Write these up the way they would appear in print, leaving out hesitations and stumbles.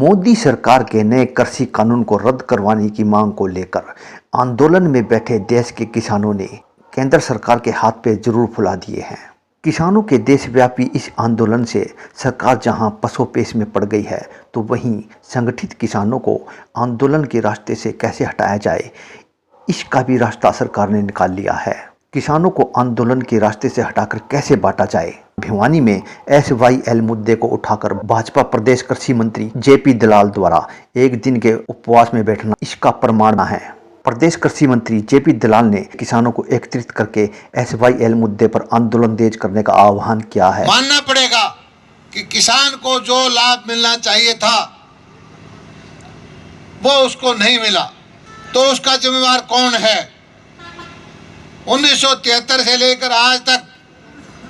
मोदी सरकार के नए कृषि कानून को रद्द करवाने की मांग को लेकर आंदोलन में बैठे देश के किसानों ने केंद्र सरकार के हाथ पे जरूर फुला दिए हैं। किसानों के देशव्यापी इस आंदोलन से सरकार जहां पसोपेश में पड़ गई है, तो वहीं संगठित किसानों को आंदोलन के रास्ते से कैसे हटाया जाए, इसका भी रास्ता सरकार ने निकाल लिया है। किसानों को आंदोलन के रास्ते से हटाकर कैसे बांटा जाए। भिवानी में SYL मुद्दे को उठाकर भाजपा प्रदेश कृषि मंत्री JP दलाल द्वारा एक दिन के उपवास में बैठना इसका प्रमाण है। प्रदेश कृषि मंत्री JP दलाल ने किसानों को एकत्रित करके SYL मुद्दे पर आंदोलन तेज करने का आह्वान किया है। मानना पड़ेगा कि किसान को जो लाभ मिलना चाहिए था वो उसको नहीं मिला, तो उसका जिम्मेवार कौन है। 1973 से लेकर आज तक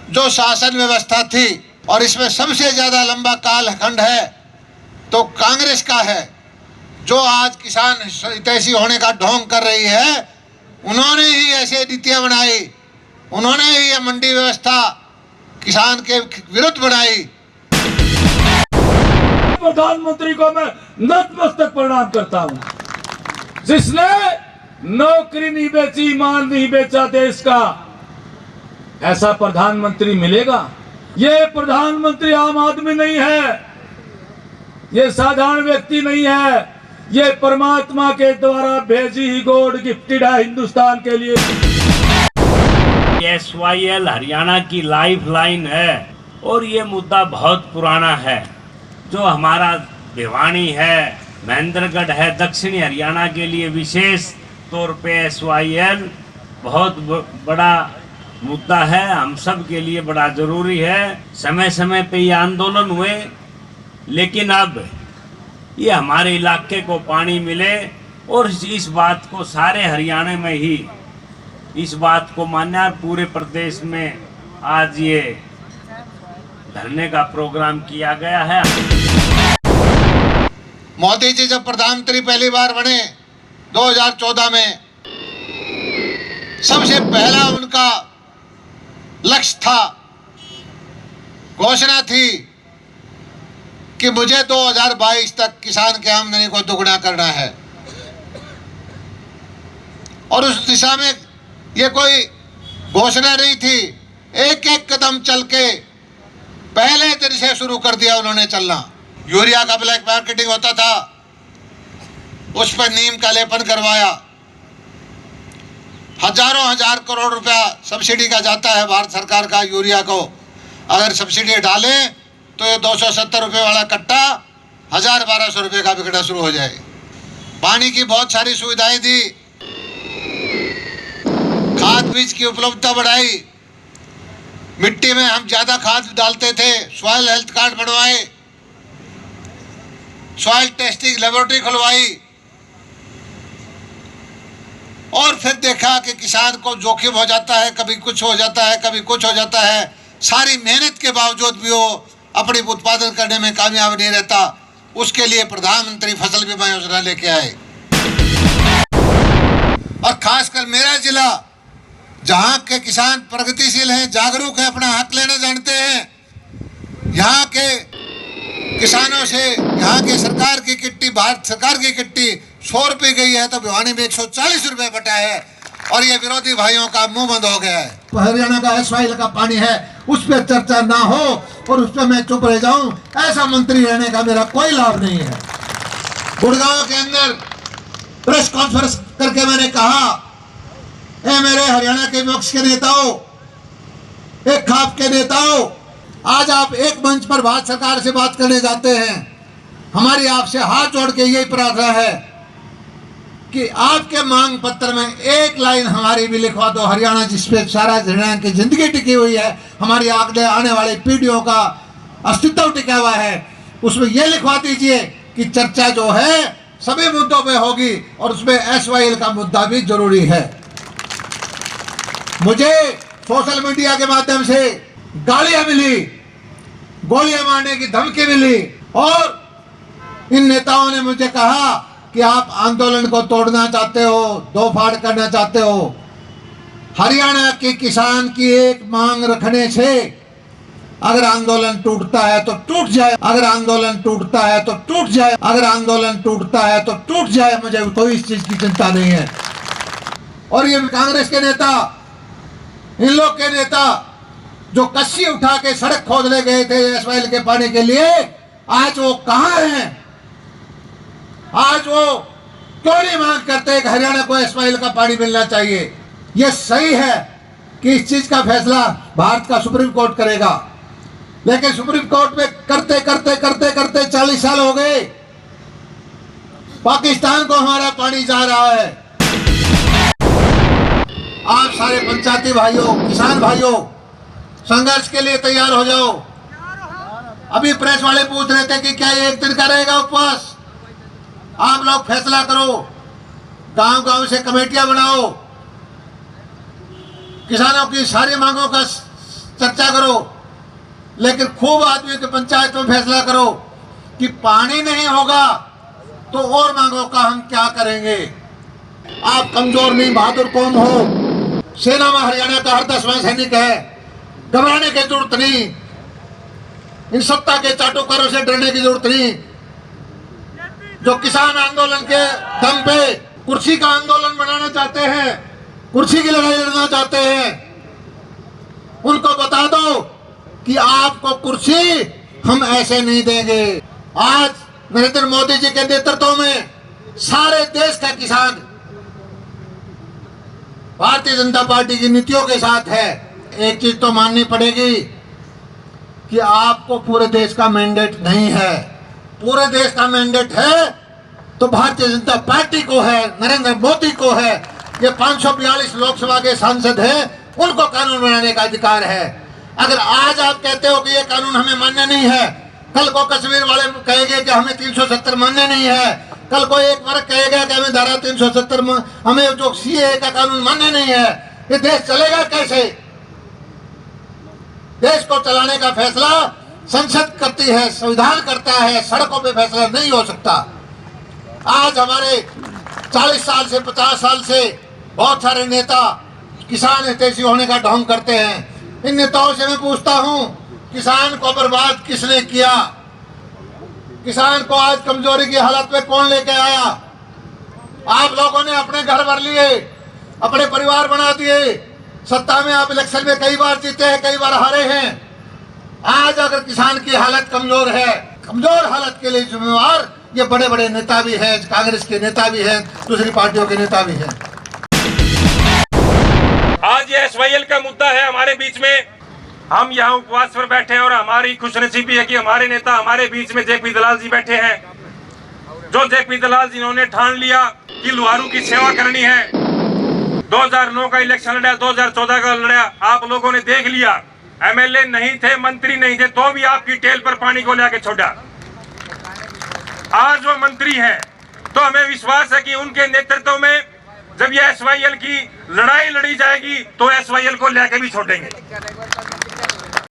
जो शासन व्यवस्था थी, और इसमें सबसे ज्यादा लंबा कालखंड है तो कांग्रेस का है, जो आज किसान हितैषी होने का ढोंग कर रही है। उन्होंने ही ऐसे नीतियां बनाई, उन्होंने ही ये मंडी व्यवस्था किसान के विरुद्ध बनाई। प्रधानमंत्री को मैं नतमस्तक प्रणाम करता हूं, जिसने नौकरी नहीं बेची, ईमान नहीं बेचा देश का। ऐसा प्रधानमंत्री मिलेगा? ये प्रधानमंत्री आम आदमी नहीं है, ये साधारण व्यक्ति नहीं है, ये परमात्मा के द्वारा भेजी ही गॉड गिफ्टेड है हिंदुस्तान के लिए। SYL हरियाणा की लाइफ लाइन है और ये मुद्दा बहुत पुराना है। जो हमारा भिवानी है, महेंद्रगढ़ है, दक्षिणी हरियाणा के लिए विशेष तौर पे SYL बहुत बड़ा मुद्दा है, हम सब के लिए बड़ा ज़रूरी है। समय समय पे ये आंदोलन हुए, लेकिन अब ये हमारे इलाके को पानी मिले और इस बात को सारे हरियाणा में ही इस बात को मान्य, और पूरे प्रदेश में आज ये धरने का प्रोग्राम किया गया है। मोदी जी जब प्रधानमंत्री पहली बार बने 2014 में, सबसे पहला उनका लक्ष्य था, घोषणा थी कि मुझे 2022 तक किसान की आमदनी को दुगना करना है। और उस दिशा में ये कोई घोषणा नहीं थी, एक एक कदम चल के पहले दिन से शुरू कर दिया उन्होंने चलना। यूरिया का ब्लैक मार्केटिंग होता था, उस पर नीम का लेपन करवाया। हजार करोड़ रुपया सब्सिडी का जाता है भारत सरकार का यूरिया को। अगर सब्सिडी डाले तो ये 270 रुपये वाला कट्टा 1200 रुपये का बिकना शुरू हो जाए। पानी की बहुत सारी सुविधाएं दी, खाद बीज की उपलब्धता बढ़ाई, मिट्टी में हम ज्यादा खाद डालते थे, सॉइल हेल्थ कार्ड बनवाए, सॉइल टेस्टिंग लेबोरेटरी खुलवाई, और फिर देखा कि किसान को जोखिम हो जाता है, कभी कुछ हो जाता है, कभी कुछ हो जाता है। सारी मेहनत के बावजूद भी वो अपनी उत्पादन करने में कामयाब नहीं रहता। उसके लिए प्रधानमंत्री फसल बीमा योजना लेके आए। और खासकर मेरा जिला, जहाँ के किसान प्रगतिशील हैं, जागरूक हैं, अपना हक लेना जानते हैं, यहाँ के किसानों से यहाँ के सरकार की किट्टी, भारत सरकार की किट्टी 100 रुपये गई है, तो भिवानी में 140 रुपये बटा है, और ये विरोधी भाइयों का मुंह बंद हो गया है। हरियाणा का SYL का पानी है, उस पर चर्चा ना हो और उस पर मैं चुप रह जाऊं, ऐसा मंत्री रहने का मेरा कोई लाभ नहीं है। गुड़गांव के अंदर प्रेस कॉन्फ्रेंस करके मैंने कहा, ए मेरे हरियाणा के विपक्ष के नेताओं, एक खाप के नेताओं, आज आप एक मंच पर भारत सरकार से बात करने जाते हैं। हमारी आपसे हाथ जोड़ के यही प्रार्थना है कि आपके मांग पत्र में एक लाइन हमारी भी लिखवा दो। हरियाणा जिसपे सारा हरियाणा की जिंदगी टिकी हुई है, हमारी आगे आने वाली पीढ़ियों का अस्तित्व टिका हुआ है, उसमें यह लिखवा दीजिए कि चर्चा जो है सभी मुद्दों पे होगी और उसमें SYL का मुद्दा भी जरूरी है। मुझे सोशल मीडिया के माध्यम से गालियां मिली, गोलियां मारने की धमकी मिली, और इन नेताओं ने मुझे कहा कि आप आंदोलन को तोड़ना चाहते हो, दो फाड़ करना चाहते हो। हरियाणा के किसान की एक मांग रखने से अगर आंदोलन टूटता है तो टूट जाए, अगर आंदोलन टूटता है तो टूट जाए, अगर आंदोलन टूटता है तो टूट जाए, मुझे कोई इस चीज की चिंता नहीं है। और ये कांग्रेस के नेता, इन लोग के नेता जो कस्सी उठा के सड़क खोदने गए थे एसवाइएल के पानी के लिए, आज वो कहां हैं? आज वो क्यों नहीं मांग करते कि हरियाणा को एसवाइएल का पानी मिलना चाहिए? ये सही है कि इस चीज का फैसला भारत का सुप्रीम कोर्ट करेगा, लेकिन सुप्रीम कोर्ट में करते करते करते करते 40 साल हो गए, पाकिस्तान को हमारा पानी जा रहा है। आप सारे पंचायती भाइयों, किसान भाइयों, संघर्ष के लिए तैयार हो जाओ। अभी प्रेस वाले पूछ रहे थे कि क्या ये एक दिन का रहेगा उपवास? आप लोग फैसला करो, गांव गांव से कमेटियां बनाओ, किसानों की सारी मांगों का चर्चा करो, लेकिन खूब आदमी के पंचायत में फैसला करो कि पानी नहीं होगा तो और मांगों का हम क्या करेंगे। आप कमजोर नहीं, बहादुर कौम हो। सेना में हरियाणा का हर 10वां सैनिक है, घबराने की जरूरत नहीं, इन सत्ता के चाटुकारों से डरने की जरूरत नहीं। जो किसान आंदोलन के दम पे कुर्सी का आंदोलन बनाना चाहते हैं, कुर्सी की लड़ाई लड़ना चाहते हैं, उनको बता दो कि आपको कुर्सी हम ऐसे नहीं देंगे। आज नरेंद्र मोदी जी के नेतृत्व में सारे देश का किसान भारतीय जनता पार्टी की नीतियों के साथ है। एक चीज तो माननी पड़ेगी कि आपको पूरे देश का मैंडेट नहीं है। पूरे देश का मैंडेट है तो भारतीय जनता पार्टी को है, नरेंद्र मोदी को है। ये 542 लोकसभा के सांसद हैं, उनको कानून बनाने का अधिकार है। अगर आज आप कहते हो कि ये कानून हमें मान्य नहीं है, कल को कश्मीर वाले कहेंगे कि हमें 370 मान्य नहीं है, कल को एक वर्ग कहेगा कि हमें धारा 370 हमें जो सीए का कानून मान्य नहीं है, ये देश चलेगा कैसे? देश को चलाने का फैसला संसद करती है, संविधान करता है, सड़कों पे फैसला नहीं हो सकता। आज हमारे 40 साल से 50 साल से बहुत सारे नेता किसान हितैषी होने का ढोंग करते हैं। इन नेताओं से मैं पूछता हूं, किसान को बर्बाद किसने किया? किसान को आज कमजोरी की हालत में कौन लेके आया? आप लोगों ने अपने घर भर लिए, अपने परिवार बना दिए। सत्ता में आप इलेक्शन में कई बार जीते हैं, कई बार हारे हैं। आज अगर किसान की हालत कमजोर है, कमजोर हालत के लिए जिम्मेवार ये बड़े बड़े नेता भी हैं, कांग्रेस के नेता भी हैं, दूसरी पार्टियों के नेता भी हैं। आज ये एसवाईएल का मुद्दा है हमारे बीच में। हम यहाँ उपवास पर बैठे हैं और हमारी खुशनसीबी है कि हमारे नेता हमारे बीच में जेपी दलाल जी बैठे हैं। जो जेपी दलाल जिन्होंने ठान लिया कि लुहारू की सेवा करनी है। 2009 का इलेक्शन लड़ा, 2014 का लड़ा, आप लोगों ने देख लिया। एमएलए नहीं थे, मंत्री नहीं थे, तो भी आपकी टेल पर पानी को लेकर छोड़ा। आज वो मंत्री हैं, तो हमें विश्वास है कि उनके नेतृत्व में जब ये एसवाईएल की लड़ाई लड़ी जाएगी तो एसवाईएल को लेकर भी छोड़ेंगे।